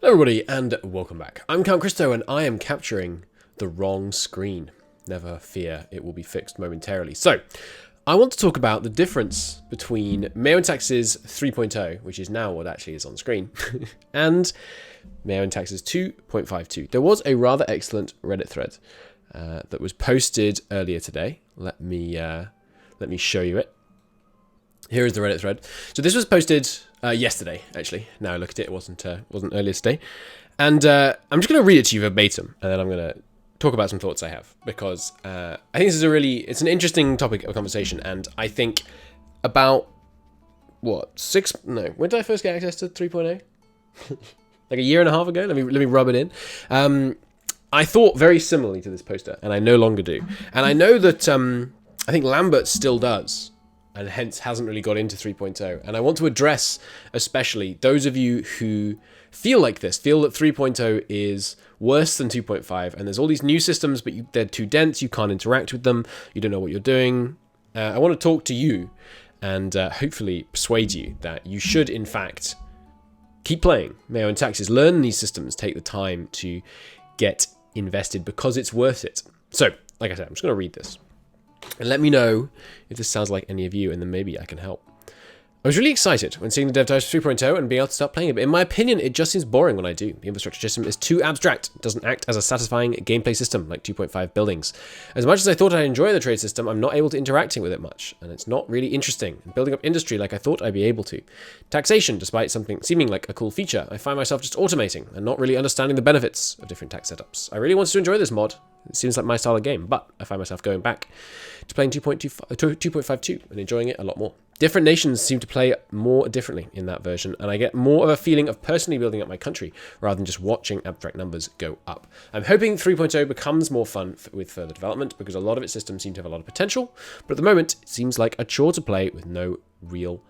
Hello everybody and welcome back. I'm Count Christo and I am capturing the wrong screen. Never fear, it will be fixed momentarily. So, I want to talk about the difference between MEIOU Taxes 3.0, which is now what actually is on screen, and MEIOU Taxes 2.52. There was a rather excellent Reddit thread that was posted earlier today. Let me show you it. Here is the Reddit thread. So this was posted yesterday, actually. Now I look at it, it wasn't earlier today. And I'm just going to read it to you verbatim, and then I'm going to talk about some thoughts I have, because I think this is it's an interesting topic of conversation, and I think about, when did I first get access to 3.0? Like a year and a half ago? Let me rub it in. I thought very similarly to this poster, and I no longer do. And I know that I think Lambert still does, and hence hasn't really got into 3.0. And I want to address especially those of you who feel like this, feel that 3.0 is worse than 2.5, and there's all these new systems, but they're too dense, you can't interact with them, you don't know what you're doing. I want to talk to you and hopefully persuade you that you should, in fact, keep playing MEIOU Taxes, learn these systems, take the time to get invested because it's worth it. So, like I said, I'm just going to read this. And let me know if this sounds like any of you, and then maybe I can help. I was really excited when seeing the Dev Dice 3.0 and being able to start playing it, but in my opinion, it just seems boring when I do. The infrastructure system is too abstract. It doesn't act as a satisfying gameplay system like 2.5 buildings. As much as I thought I'd enjoy the trade system, I'm not able to interacting with it much, and it's not really interesting in building up industry like I thought I'd be able to. Taxation, despite something seeming like a cool feature, I find myself just automating and not really understanding the benefits of different tax setups. I really wanted to enjoy this mod. It seems like my style of game, but I find myself going back to playing 2.52 and enjoying it a lot more. Different nations seem to play more differently in that version, and I get more of a feeling of personally building up my country rather than just watching abstract numbers go up. I'm hoping 3.0 becomes more fun with further development, because a lot of its systems seem to have a lot of potential, but at the moment it seems like a chore to play with no real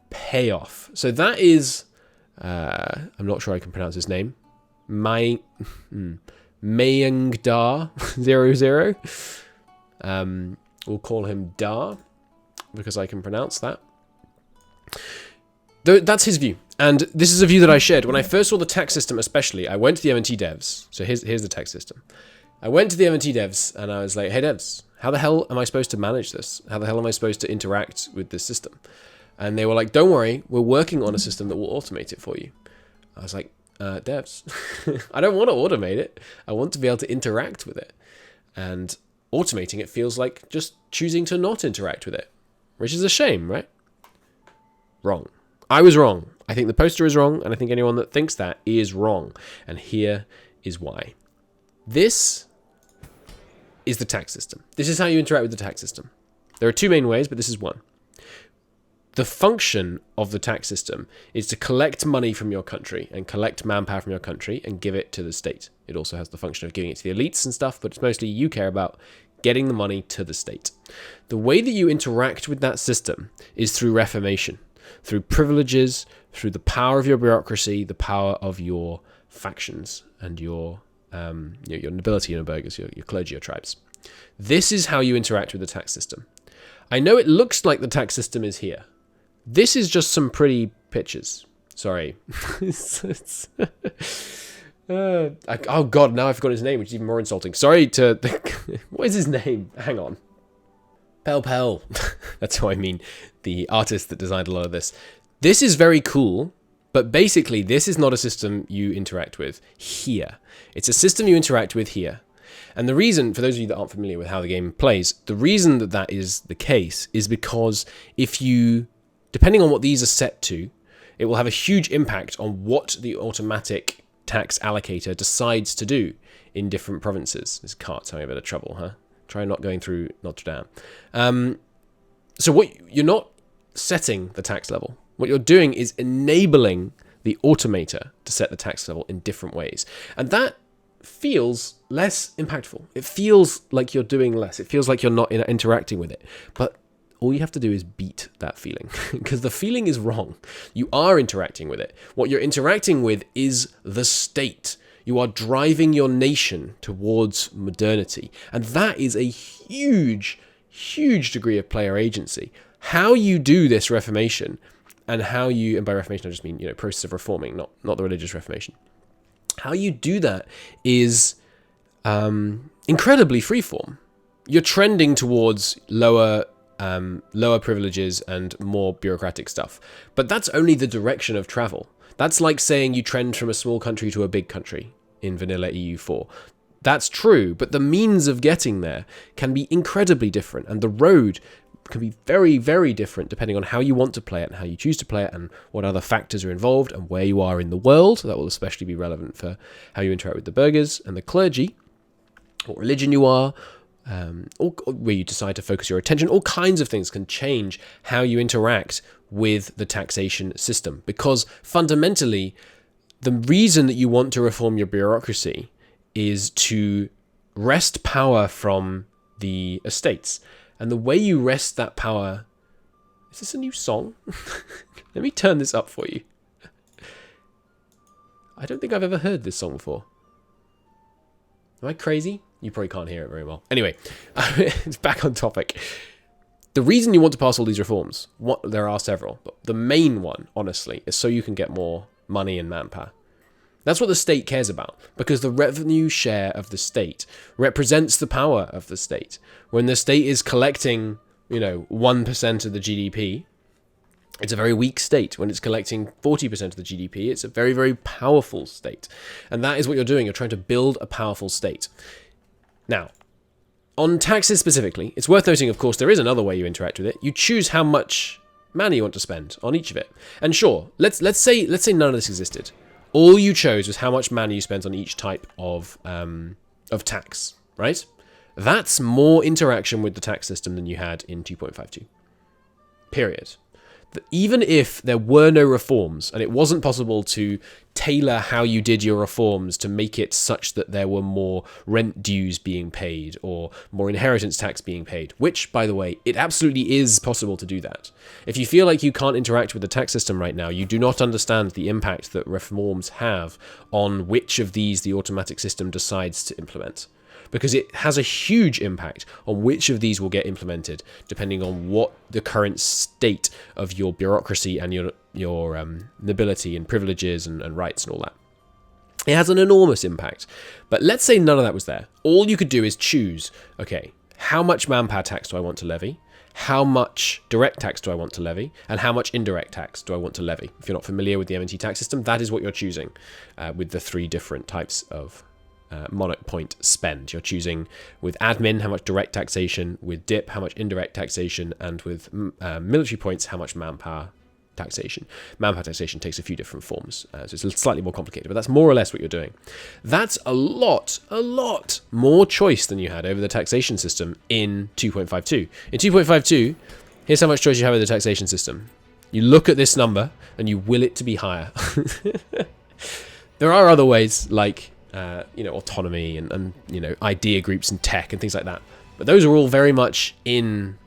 payoff. So that is, I'm not sure I can pronounce his name, MEIOU 00. We'll call him Dar, because I can pronounce that. That's his view, and this is a view that I shared. When I first saw the tax system especially, I went to the M&T devs. So here's the tax system. I went to the M&T devs, and I was like, hey devs, how the hell am I supposed to manage this? How the hell am I supposed to interact with this system? And they were like, don't worry, we're working on a system that will automate it for you. I was like, devs, I don't want to automate it. I want to be able to interact with it. And automating it feels like just choosing to not interact with it, which is a shame, right? Wrong. I was wrong. I think the poster is wrong, and I think anyone that thinks that is wrong. And here is why. This is the tax system. This is how you interact with the tax system. There are two main ways, but this is one. The function of the tax system is to collect money from your country and collect manpower from your country and give it to the state. It also has the function of giving it to the elites and stuff, but it's mostly you care about getting the money to the state. The way that you interact with that system is through reformation, through privileges, through the power of your bureaucracy, the power of your factions and your nobility, your burghers, your clergy, your tribes. This is how you interact with the tax system. I know it looks like the tax system is here. This is just some pretty pictures. Sorry. Oh god, now I've forgotten his name, which is even more insulting. Sorry to... What is his name? Hang on. Pel. That's who I mean. The artist that designed a lot of this. This is very cool, but basically this is not a system you interact with here. It's a system you interact with here. And the reason, for those of you that aren't familiar with how the game plays, the reason that that is the case is because if you... Depending on what these are set to, it will have a huge impact on what the automatic tax allocator decides to do in different provinces. This cart's having a bit of trouble, huh? Try not going through Notre Dame. So what you're not setting the tax level. What you're doing is enabling the automator to set the tax level in different ways. And that feels less impactful. It feels like you're doing less. It feels like you're not interacting with it. But all you have to do is beat that feeling, because the feeling is wrong. You are interacting with it. What you're interacting with is the state. You are driving your nation towards modernity. And that is a huge, huge degree of player agency. How you do this reformation and how you, and by reformation I just mean, process of reforming, not the religious reformation. How you do that is incredibly freeform. You're trending towards lower privileges and more bureaucratic stuff, but that's only the direction of travel. That's like saying you trend from a small country to a big country in vanilla EU4. That's true, but the means of getting there can be incredibly different, and the road can be very, very different depending on how you want to play it and how you choose to play it and what other factors are involved and where you are in the world. That will especially be relevant for how you interact with the burghers and the clergy, what religion you are, or where you decide to focus your attention. All kinds of things can change how you interact with the taxation system, because fundamentally the reason that you want to reform your bureaucracy is to wrest power from the estates. And the way you wrest that power... Is this a new song? Let me turn this up for you. I don't think I've ever heard this song before. Am I crazy? You probably can't hear it very well. Anyway, it's back on topic. The reason you want to pass all these reforms, there are several, but the main one, honestly, is so you can get more money and manpower. That's what the state cares about, because the revenue share of the state represents the power of the state. When the state is collecting, 1% of the GDP, it's a very weak state. When it's collecting 40% of the GDP, it's a very, very powerful state. And that is what you're doing. You're trying to build a powerful state. Now, on taxes specifically, it's worth noting, of course, there is another way you interact with it. You choose how much money you want to spend on each of it. And sure, let's say none of this existed. All you chose was how much money you spent on each type of tax, right? That's more interaction with the tax system than you had in 2.52. Period. Even if there were no reforms and it wasn't possible to tailor how you did your reforms to make it such that there were more rent dues being paid or more inheritance tax being paid, which, by the way, it absolutely is possible to do that. If you feel like you can't interact with the tax system right now, you do not understand the impact that reforms have on which of these the automatic system decides to implement. Because it has a huge impact on which of these will get implemented, depending on what the current state of your bureaucracy and your nobility and privileges and rights and all that. It has an enormous impact. But let's say none of that was there. All you could do is choose, okay, how much manpower tax do I want to levy? How much direct tax do I want to levy? And how much indirect tax do I want to levy? If you're not familiar with the M&T tax system, that is what you're choosing with the three different types of monarch point spend. You're choosing with admin how much direct taxation, with dip how much indirect taxation, and with military points how much manpower taxation. Manpower taxation takes a few different forms, so it's slightly more complicated, but that's more or less what you're doing. That's a lot more choice than you had over the taxation system in 2.52. In 2.52, here's how much choice you have over the taxation system. You look at this number and you will it to be higher. There are other ways, like autonomy and idea groups and tech and things like that. But those are all very much in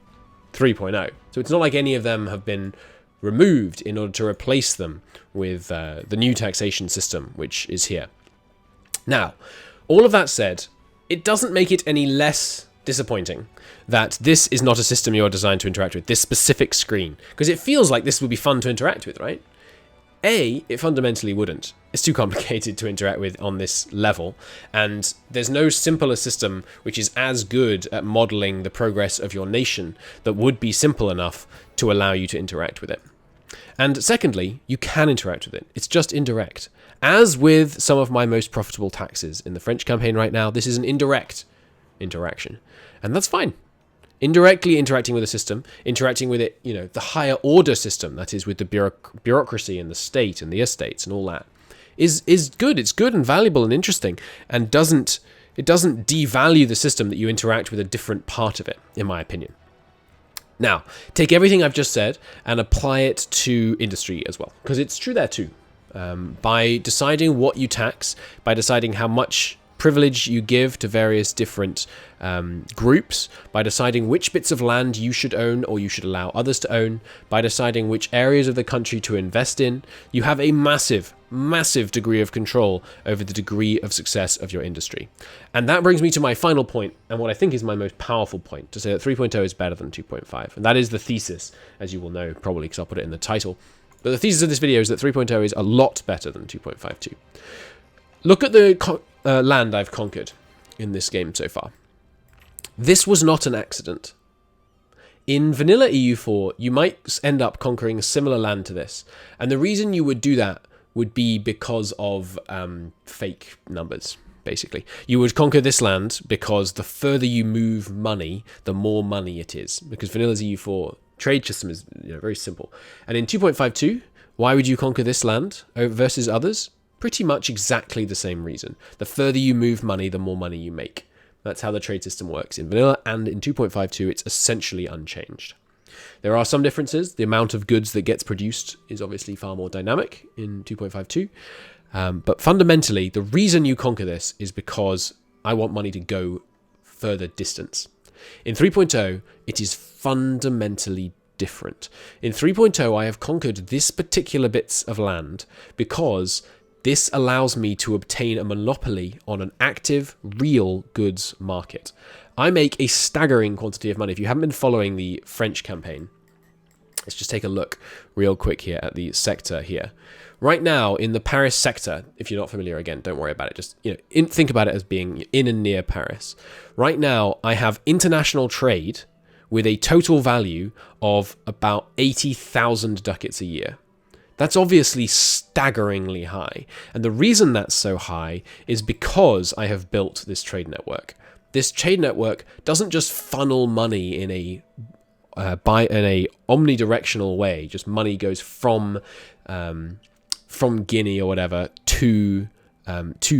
3.0. So it's not like any of them have been removed in order to replace them with the new taxation system, which is here. Now, all of that said, it doesn't make it any less disappointing that this is not a system you're designed to interact with, this specific screen. Because it feels like this would be fun to interact with, right? It fundamentally wouldn't. It's too complicated to interact with on this level, and there's no simpler system which is as good at modeling the progress of your nation that would be simple enough to allow you to interact with it. And secondly, you can interact with it. It's just indirect. As with some of my most profitable taxes in the French campaign right now, this is an indirect interaction, and that's fine. Indirectly interacting with the system, interacting with it, the higher order system, that is with the bureaucracy and the state and the estates and all that, is good. It's good and valuable and interesting, and it doesn't devalue the system that you interact with a different part of it, in my opinion. Now, take everything I've just said and apply it to industry as well, because it's true there too. By deciding what you tax, by deciding how much privilege you give to various different groups, by deciding which bits of land you should own or you should allow others to own, by deciding which areas of the country to invest in, you have a massive degree of control over the degree of success of your industry. And that brings me to my final point, and what I think is my most powerful point, to say that 3.0 is better than 2.5. And that is the thesis, as you will know probably because I'll put it in the title. But the thesis of this video is that 3.0 is a lot better than 2.52. Look at the land I've conquered in this game so far. This was not an accident. In vanilla EU4, you might end up conquering a similar land to this. And the reason you would do that would be because of fake numbers, basically. You would conquer this land because the further you move money, the more money it is. Because vanilla's EU4 trade system is very simple. And in 2.52, why would you conquer this land versus others? Pretty much exactly the same reason. The further you move money, the more money you make. That's how the trade system works in vanilla, and in 2.52 it's essentially unchanged. There are some differences. The amount of goods that gets produced is obviously far more dynamic in 2.52. But fundamentally, the reason you conquer this is because I want money to go further distance. In 3.0, it is fundamentally different. In 3.0, I have conquered this particular bits of land because this allows me to obtain a monopoly on an active, real goods market. I make a staggering quantity of money. If you haven't been following the French campaign, let's just take a look real quick here at the sector here. Right now, in the Paris sector, if you're not familiar, again, don't worry about it. Just think about it as being in and near Paris. Right now, I have international trade with a total value of about 80,000 ducats a year. That's obviously staggeringly high. And the reason that's so high is because I have built this trade network. This trade network doesn't just funnel money in a omnidirectional way. Just money goes from Guinea or whatever to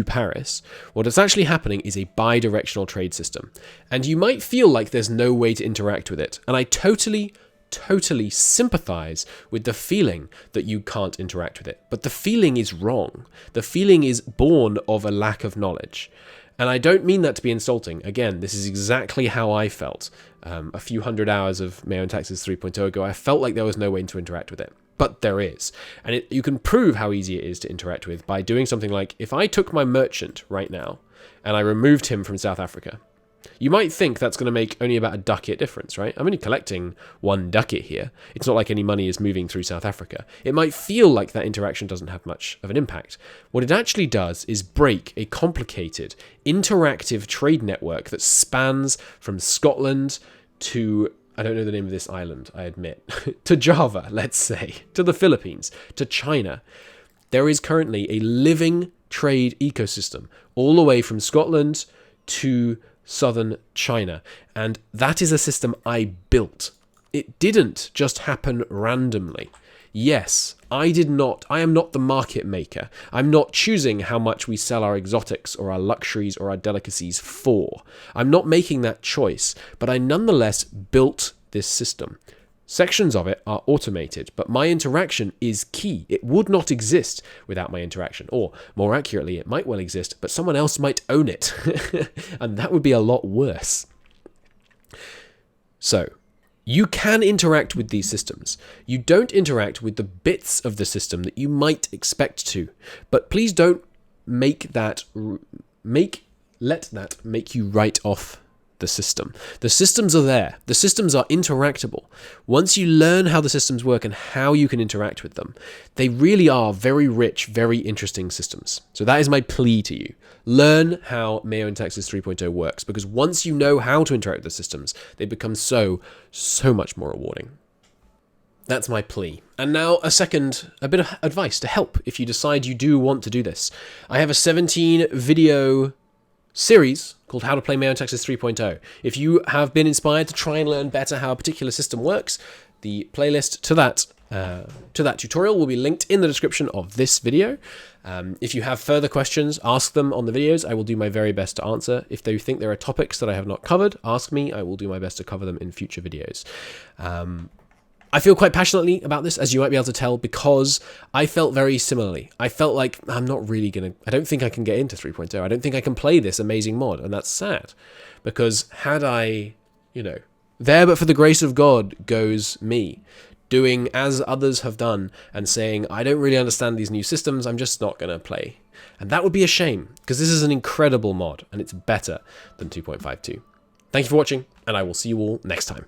Paris. What is actually happening is a bi-directional trade system. And you might feel like there's no way to interact with it. And I totally sympathize with the feeling that you can't interact with it. But the feeling is wrong. The feeling is born of a lack of knowledge. And I don't mean that to be insulting. Again, this is exactly how I felt a few hundred hours of MEIOU Taxes 3.0 ago. I felt like there was no way to interact with it. But there is. And you can prove how easy it is to interact with by doing something like, if I took my merchant right now and I removed him from South Africa, you might think that's going to make only about a ducat difference, right? I'm only collecting 1 ducat here. It's not like any money is moving through South Africa. It might feel like that interaction doesn't have much of an impact. What it actually does is break a complicated, interactive trade network that spans from Scotland to, I don't know the name of this island, I admit, to Java, let's say, to the Philippines, to China. There is currently a living trade ecosystem all the way from Scotland to southern China, and that is a system I built. It didn't just happen randomly. Yes, I am not the market maker. I'm not choosing how much we sell our exotics or our luxuries or our delicacies for. I'm not making that choice, but I nonetheless built this system. Sections of it are automated, but my interaction is key. It would not exist without my interaction. Or, more accurately, it might well exist, but someone else might own it. And that would be a lot worse. So, you can interact with these systems. You don't interact with the bits of the system that you might expect to. But please don't let that make you write off the system. The systems are there. The systems are interactable. Once you learn how the systems work and how you can interact with them, they really are very rich, very interesting systems. So that is my plea to you. Learn how MEIOU Taxes 3.0 works, because once you know how to interact with the systems, they become so much more rewarding. That's my plea. And now a bit of advice to help if you decide you do want to do this. I have a 17 video series called How to Play MEIOU Taxes 3.0. If you have been inspired to try and learn better how a particular system works, the playlist to that tutorial will be linked in the description of this video. If you have further questions, ask them on the videos. I will do my very best to answer. If you think there are topics that I have not covered, ask me. I will do my best to cover them in future videos. I feel quite passionately about this, as you might be able to tell, because I felt very similarly. I felt like I don't think I can get into 3.0. I don't think I can play this amazing mod, and that's sad. Because had I, there but for the grace of God goes me, doing as others have done and saying, I don't really understand these new systems, I'm just not going to play. And that would be a shame, because this is an incredible mod, and it's better than 2.52. Thank you for watching, and I will see you all next time.